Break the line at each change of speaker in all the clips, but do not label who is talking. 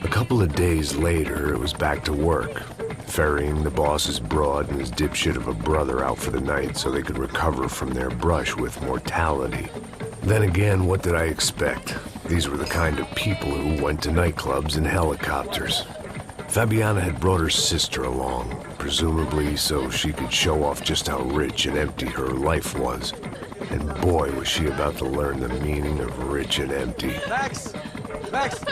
A couple of days later, it was back to work, ferrying the boss's broad and his dipshit of a brother out for the night so they could recover from their brush with mortality. Then again, what did I expect? These were the kind of people who went to nightclubs in helicopters. Fabiana had brought her sister along, presumably so she could show off just how rich and empty her life was. And boy, was she about to learn the meaning of rich and empty.
Max! Max!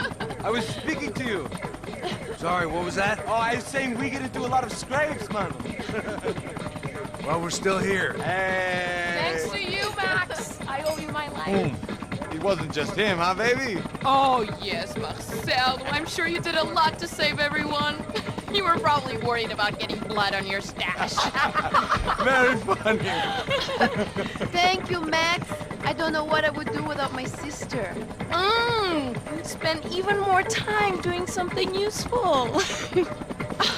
I was speaking to you.
Sorry, what was that?
Oh, I was saying we gotta do a lot of scrapes, man.
Well, we're still here.
Hey!
Thanks to you, Max. I owe you my life.
Boom. It wasn't just him, huh, baby?
Oh, yes, Marcel. I'm sure you did a lot to save everyone. You were probably worried about getting blood on your stash.
Very funny.
Thank you, Max. I don't know what I would do without my sister.
Spend even more time doing something useful.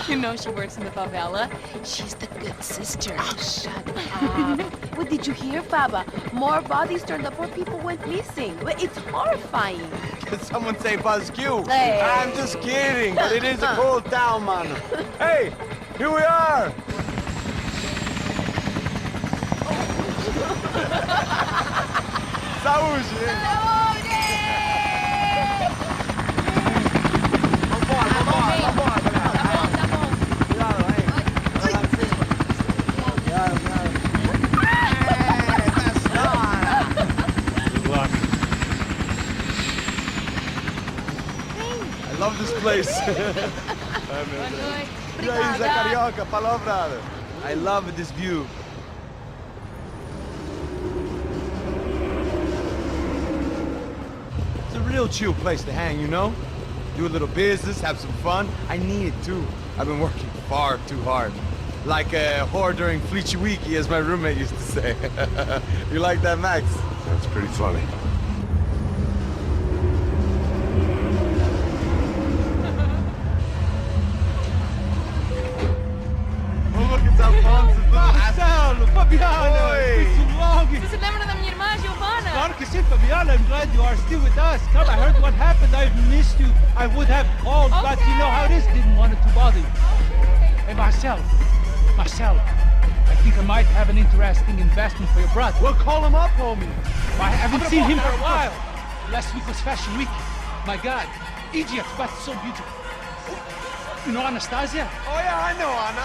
You know she works in the favela. She's the good sister.
Oh, shut up. What did you hear, Baba? More bodies turned up where people went missing. It's horrifying.
Did someone say Buzz Q?
Hey.
I'm just kidding, but it is a cool town, man. Hey, here we are. Saúde! I love this place. E aí, Zé Carioca, palavra. I love this view. It's a real chill place to hang, you know? Do a little business, have some fun. I need it too. I've been working far too hard. Like a whore during Fleechy Weeky, as my roommate used to say. You like that, Max?
That's pretty funny.
Marcelo, Fabiana, it's been so long.
Você se lembra da minha irmã, Giovanna?
Claro que sim, Fabiana. I'm glad you are still with us. Come, I heard what happened. I've missed you. I would have called, but you know how it is. Didn't want it to bother you. Hey, Marcel, I think I might have an interesting investment for your brother.
Well, call him up, homie.
I haven't seen him for a while. Last week was Fashion Week. My God, Egypt, but so beautiful. You know Anastasia?
Oh yeah, I know Anna.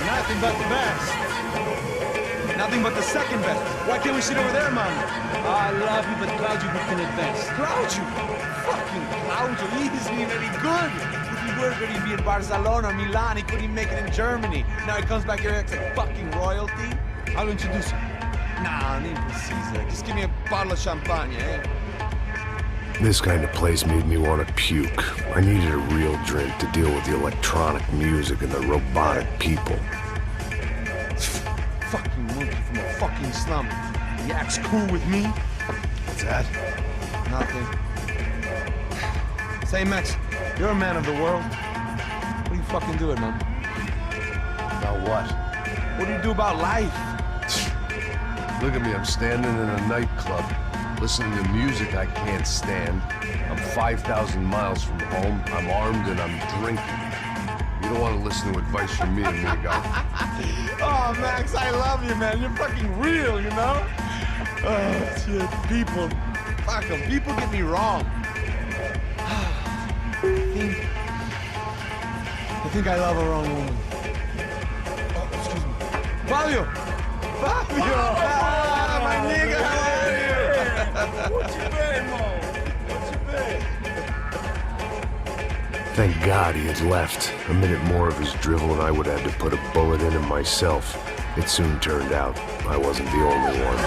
Nothing but the best. Nothing but the second best. Why can't we sit over there, man?
I love you, but Claudio, we can advance.
Claudio? Fucking Claudio, he isn't even any good. If he were good, he'd be in Barcelona or Milan. He couldn't even make it in Germany. Now he comes back here acts like fucking royalty.
I'll introduce you.
Nah, name Caesar. Just give me a bottle of champagne, eh?
This kind of place made me want to puke. I needed a real drink to deal with the electronic music and the robotic people.
Fucking monkey from a fucking slum. He acts cool with me.
What's that?
Nothing. Say, Max, you're a man of the world. What do you fucking do it, man?
About what?
What do you do about life?
Look at me, I'm standing in a nightclub, listening to music I can't stand. I'm 5,000 miles from home, I'm armed and I'm drinking. You don't want to listen to advice from me, amigo.
Oh, Max, I love you, man. You're fucking real, you know? Oh, shit. People. Fuck 'em. People get me wrong. I think I love a wrong woman. Oh, excuse me. Fabio! Fabio! Ah, my nigga, how are you? What you been, Mo? What you been?
Thank God he had left. A minute more of his drivel and I would have had to put a bullet in him myself. It soon turned out I wasn't the only one.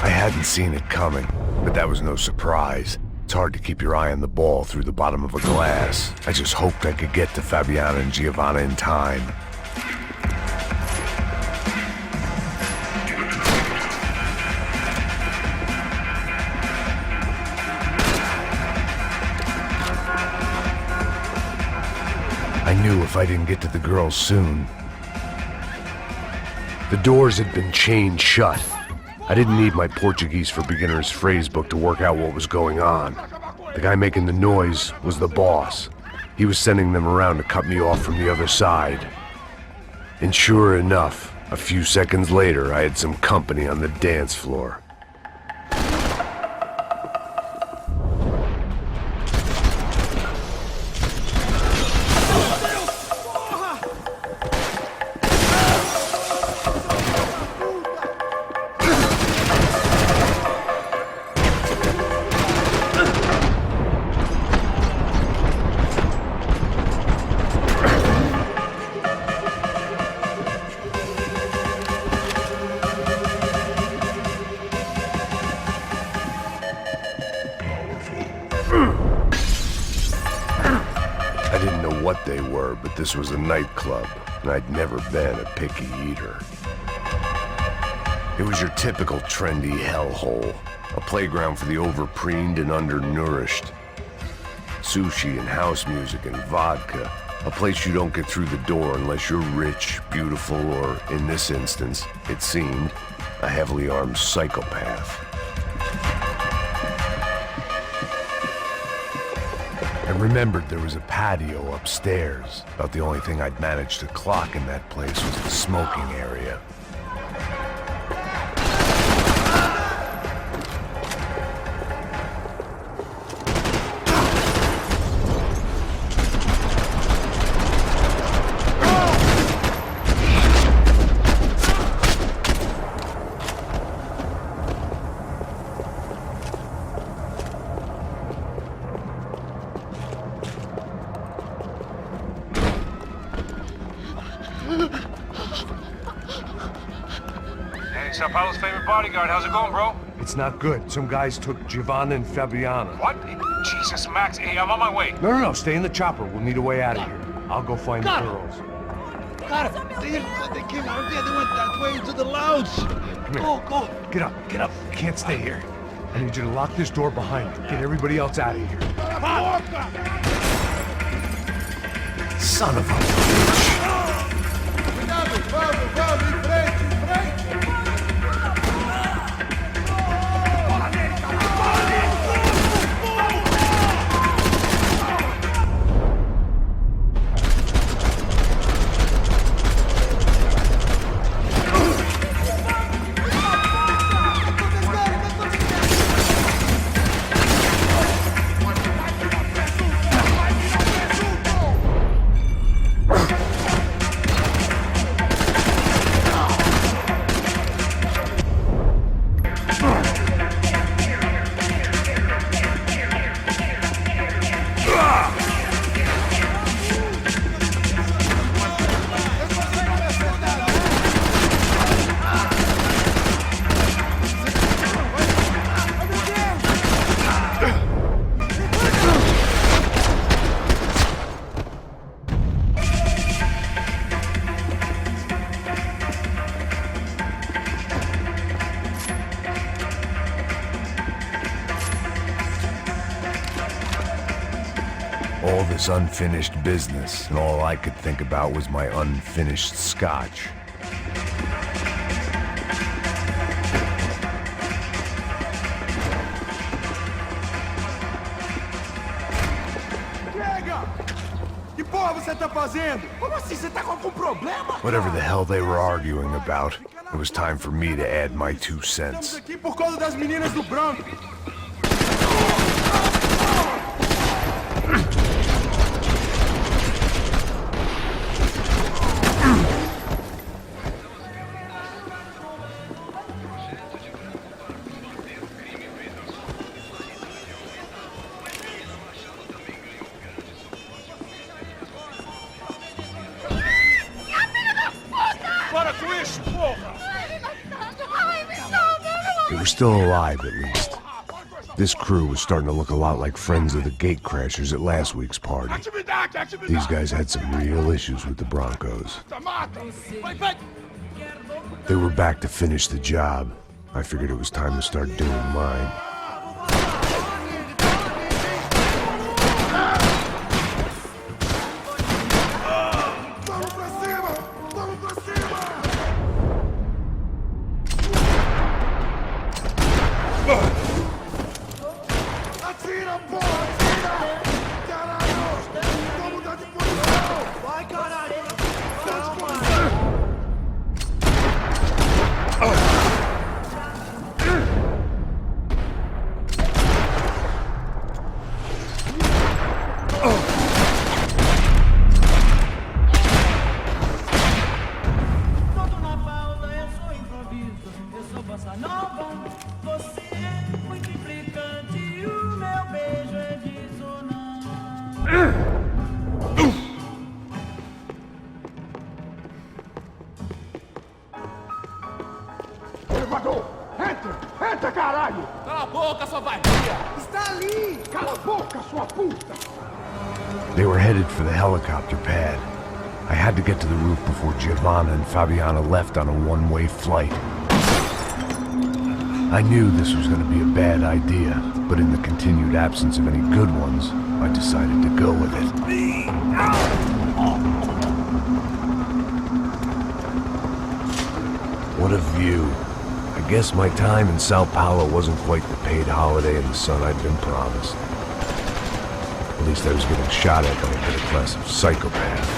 I hadn't seen it coming, but that was no surprise. It's hard to keep your eye on the ball through the bottom of a glass. I just hoped I could get to Fabiana and Giovanna in time. I knew if I didn't get to the girls soon. The doors had been chained shut. I didn't need my Portuguese for Beginners phrase book to work out what was going on. The guy making the noise was the boss. He was sending them around to cut me off from the other side. And sure enough, a few seconds later, I had some company on the dance floor. I didn't know what they were, but this was a nightclub, and I'd never been a picky eater. It was your typical trendy hellhole, a playground for the overpreened and undernourished. Sushi and house music and vodka, a place you don't get through the door unless you're rich, beautiful, or, in this instance, it seemed, a heavily armed psychopath. I remembered there was a patio upstairs. About the only thing I'd managed to clock in that place was the smoking area.
Sao Paulo's favorite bodyguard. How's it going, bro?
It's not good. Some guys took Giovanna and Fabiana.
What? Jesus, Max. Hey, I'm on my way.
No, stay in the chopper. We'll need a way out of here. I'll go find the girls.
Got it. They came out there. They went that way into the lounge.
Come here.
Go.
Get up. You can't stay here. I need you to lock this door behind you. Get everybody else out of here. Son of a bitch. this unfinished business, and all I could think about was my unfinished scotch.
Que porra você tá fazendo? Como assim? Você tá com algum problema?
Whatever the hell they were arguing about, it was time for me to add my 2
Estamos
cents.
aqui por causa das meninas do branco.
They were still alive, at least. This crew was starting to look a lot like friends of the gatecrashers at last week's party. These guys had some real issues with the Broncos. They were back to finish the job. I figured it was time to start doing mine.
Elevador! Entra! Entra, caralho!
Cala a boca, sua vadia!
Está ali! Cala a boca, sua puta!
They were headed for the helicopter pad. I had to get to the roof before Giovanna and Fabiana left on a one-way flight. I knew this was going to be a bad idea, but in the continued absence of any good ones, I decided to go with it. What a view. I guess my time in Sao Paulo wasn't quite the paid holiday in the sun I'd been promised. At least I was getting shot at by a middle-class psychopath.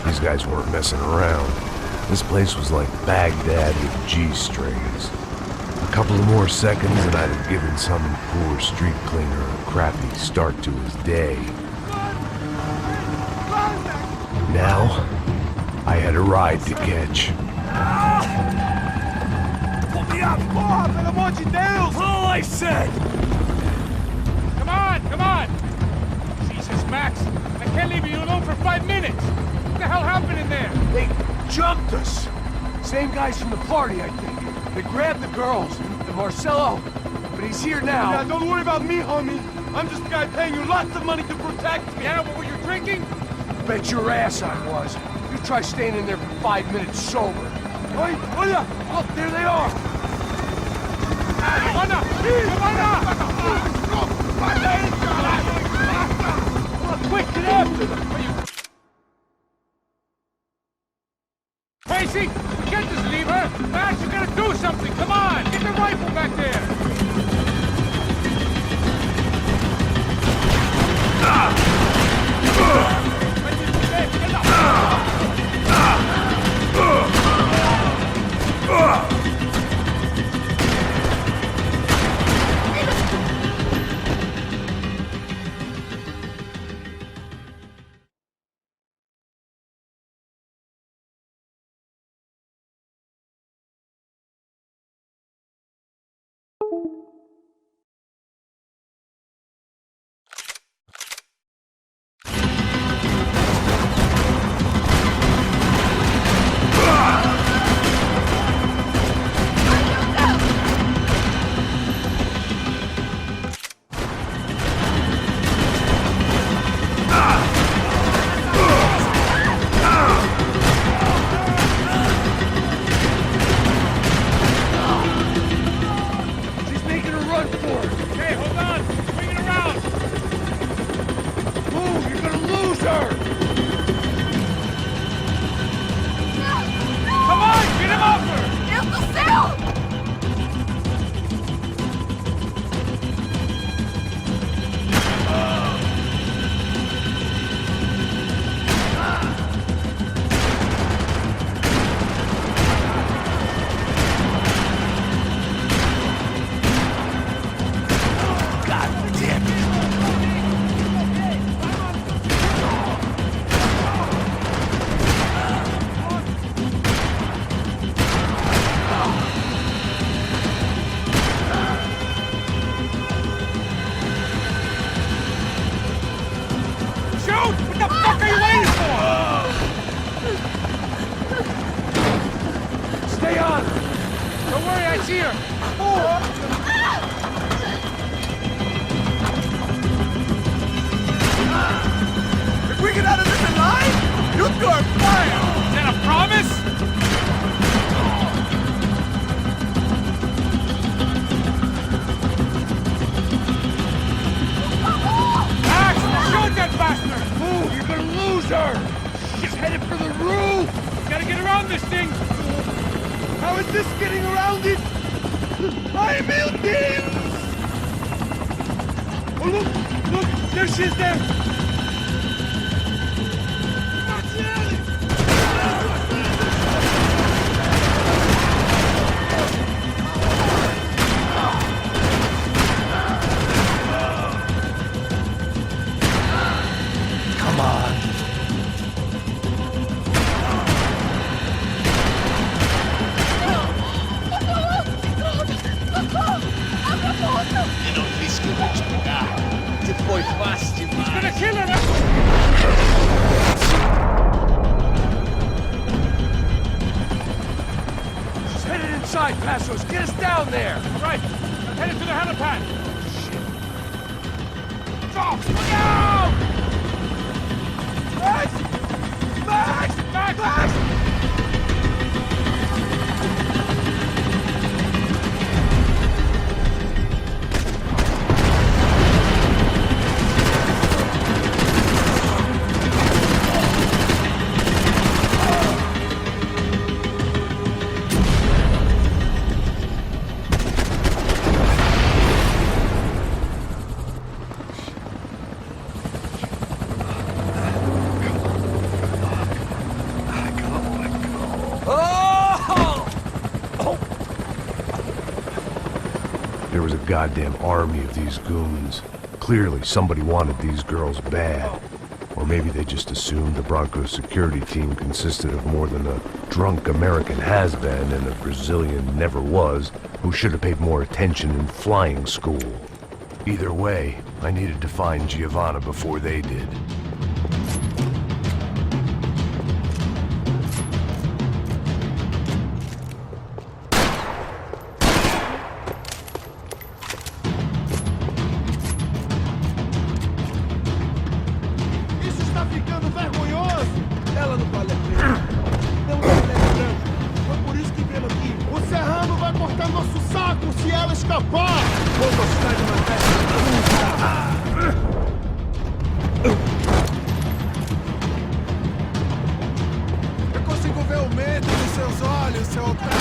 These guys weren't messing around. This place was like Baghdad with G-strings. A couple of more seconds and I'd have given some poor street cleaner a crappy start to his day. Now, I had a ride to catch.
Put me up, porra, pelo amor de Deus!
All I said!
Come on, come on! Jesus, Max, I can't leave you alone for 5 minutes! What the hell happened in there?
They jumped us! Same guys from the party, I think. They grabbed the girls, and Marcelo, but he's here now.
Now, don't worry about me, homie. I'm just a guy paying you lots of money to protect me.
Yeah, what were you drinking?
Bet your ass I was. You try staying in there for 5 minutes sober.
Oi, olha!
Look, there they are!
Giovanna! Giovanna! Quick, get after them! Tracy, get this lever! Max, you gotta do something! Come on! Get the rifle back there! worry, I see her.
If we get out of this alive, you two are fire!
Is that a promise? Max, shoot that bastard!
Move, you're gonna lose her! She's headed for the roof!
Gotta get around this thing!
How is this getting around it? ¡Ay, meu Deus! Oh, look! There she is there!
Come on.
He's gonna kill her!
She's headed inside, Passos! Get us down there!
Right, I'm headed to the helipad! Stop! Look out!
Max! Max!
Max!
Max!
There was a goddamn army of these goons. Clearly, somebody wanted these girls bad. Or maybe they just assumed the Broncos security team consisted of more than a drunk American has-been and a Brazilian never-was who should have paid more attention in flying school. Either way, I needed to find Giovanna before they did.
Isso está ficando vergonhoso! Ela não vale a pena. Não é lembrando. Foi por isso que viemos aqui. O Serrano vai cortar nosso saco se ela escapar! Vou gostar de matar essa puta! Eu consigo ver o medo nos seus olhos, seu otário!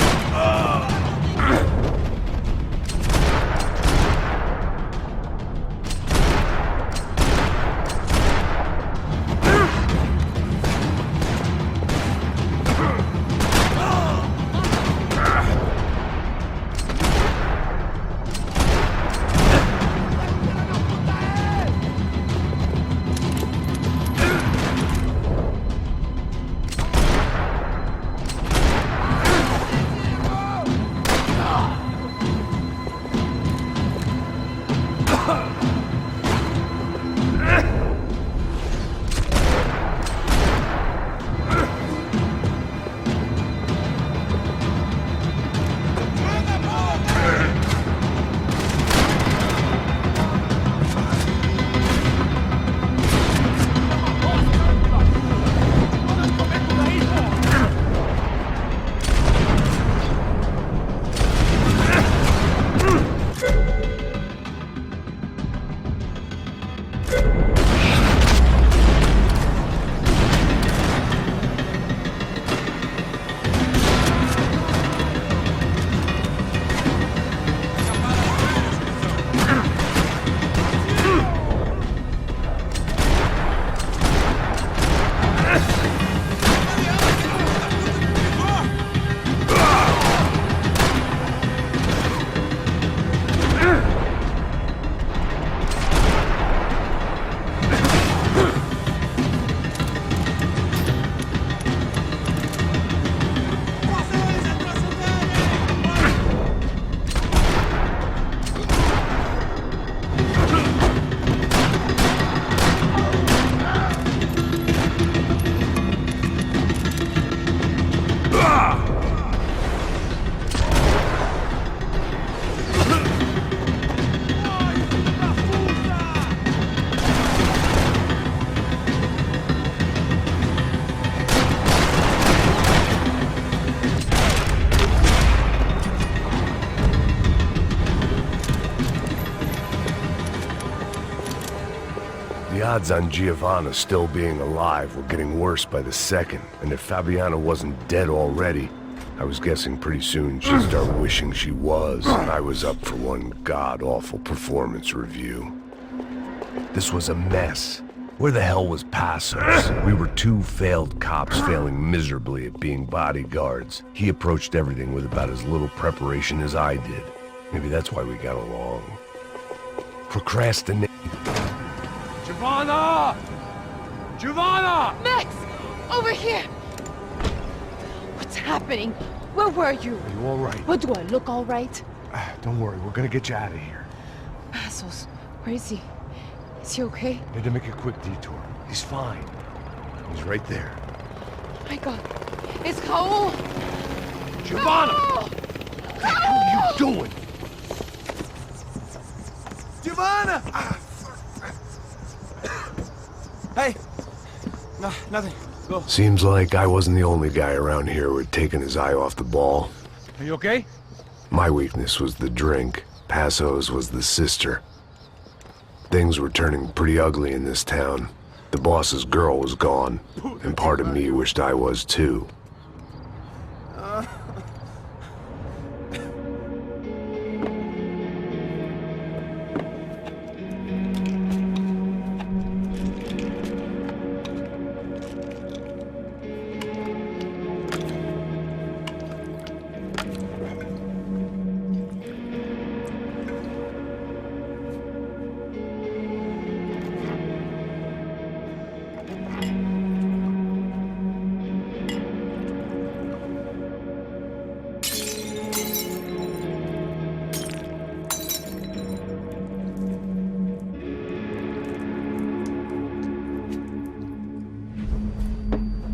odds on Giovanna still being alive were getting worse by the second, and if Fabiana wasn't dead already, I was guessing pretty soon she'd start wishing she was, and I was up for one god-awful performance review. This was a mess. Where the hell was Passos? We were two failed cops failing miserably at being bodyguards. He approached everything with about as little preparation as I did. Maybe that's why we got along. Procrastinate.
Giovanna! Giovanna!
Max! Over here! What's happening? Where were you?
Are you all right?
What, do I look all right?
Don't worry, we're gonna get you out of here.
Passos, where is he? Is he okay?
Need to make a quick detour. He's fine. He's right there.
Oh my God. It's Raul!
Giovanna!
Raul!
What the hell are you doing?
Giovanna! Hey! No, nothing. Go.
Seems like I wasn't the only guy around here who had taken his eye off the ball.
Are you okay?
My weakness was the drink. Passos was the sister. Things were turning pretty ugly in this town. The boss's girl was gone, and part of me wished I was too.